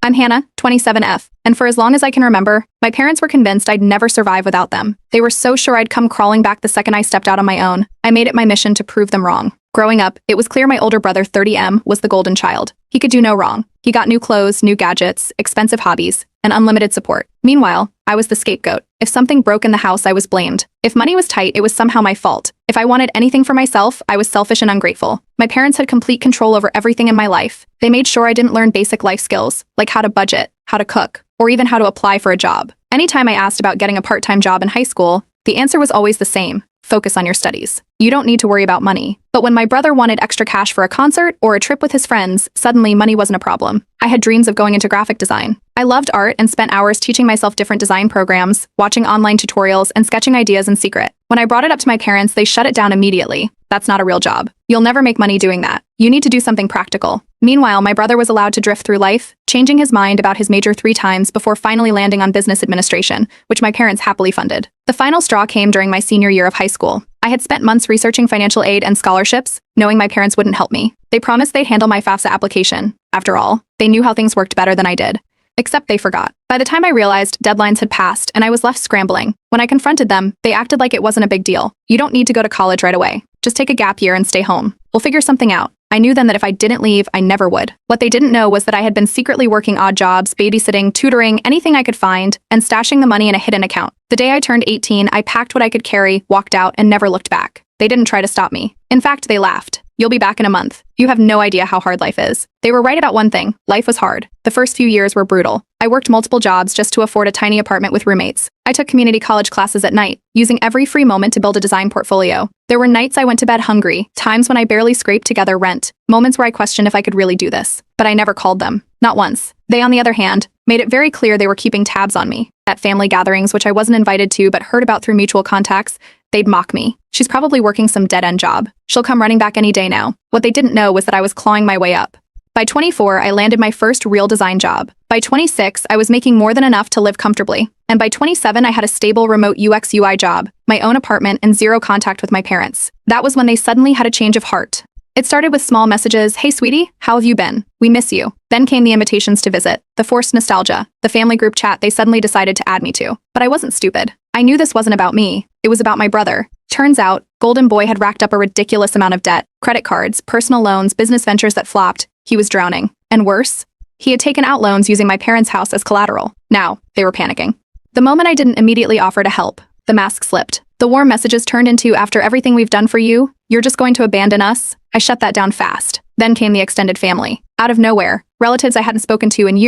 I'm Hannah, 27F, and for as long as I can remember, my parents were convinced I'd never survive without them. They were so sure I'd come crawling back the second I stepped out on my own. I made it my mission to prove them wrong. Growing up, it was clear my older brother, 30M, was the golden child. He could do no wrong. He got new clothes, new gadgets, expensive hobbies, and unlimited support. Meanwhile, I was the scapegoat. If something broke in the house, I was blamed. If money was tight, it was somehow my fault. If I wanted anything for myself, I was selfish and ungrateful. My parents had complete control over everything in my life. They made sure I didn't learn basic life skills, like how to budget, how to cook, or even how to apply for a job. Anytime I asked about getting a part-time job in high school, the answer was always the same: focus on your studies. You don't need to worry about money. But when my brother wanted extra cash for a concert or a trip with his friends, suddenly money wasn't a problem. I had dreams of going into graphic design. I loved art and spent hours teaching myself different design programs, watching online tutorials, and sketching ideas in secret. When I brought it up to my parents, they shut it down immediately. That's not a real job. You'll never make money doing that. You need to do something practical. Meanwhile, my brother was allowed to drift through life, changing his mind about his major 3 times before finally landing on business administration, which my parents happily funded. The final straw came during my senior year of high school. I had spent months researching financial aid and scholarships, knowing my parents wouldn't help me. They promised they'd handle my FAFSA application. After all, they knew how things worked better than I did. Except they forgot. By the time I realized, deadlines had passed and I was left scrambling. When I confronted them, they acted like it wasn't a big deal. You don't need to go to college right away. Just take a gap year and stay home. We'll figure something out. I knew then that if I didn't leave, I never would. What they didn't know was that I had been secretly working odd jobs, babysitting, tutoring, anything I could find, and stashing the money in a hidden account. The day I turned 18, I packed what I could carry, walked out, and never looked back. They didn't try to stop me. In fact, they laughed. You'll be back in a month. You have no idea how hard life is. They were right about one thing: life was hard. The first few years were brutal. I worked multiple jobs just to afford a tiny apartment with roommates. I took community college classes at night, using every free moment to build a design portfolio. There were nights I went to bed hungry, times when I barely scraped together rent, moments where I questioned if I could really do this. But I never called them. Not once. They, on the other hand, made it very clear they were keeping tabs on me. At family gatherings, which I wasn't invited to but heard about through mutual contacts, they'd mock me. She's probably working some dead-end job. She'll come running back any day now. What they didn't know was that I was clawing my way up. By 24, I landed my first real design job. By 26, I was making more than enough to live comfortably. And by 27, I had a stable remote UX UI job, my own apartment, and zero contact with my parents. That was when they suddenly had a change of heart. It started with small messages: "Hey sweetie, how have you been? We miss you." Then came the invitations to visit, the forced nostalgia, the family group chat they suddenly decided to add me to. But I wasn't stupid. I knew this wasn't about me. It was about my brother. Turns out, Golden Boy had racked up a ridiculous amount of debt: credit cards, personal loans, business ventures that flopped. He was drowning. And worse, he had taken out loans using my parents' house as collateral. Now, they were panicking. The moment I didn't immediately offer to help, the mask slipped. The warm messages turned into, "After everything we've done for you, you're just going to abandon us?" I shut that down fast. Then came the extended family. Out of nowhere, relatives I hadn't spoken to in years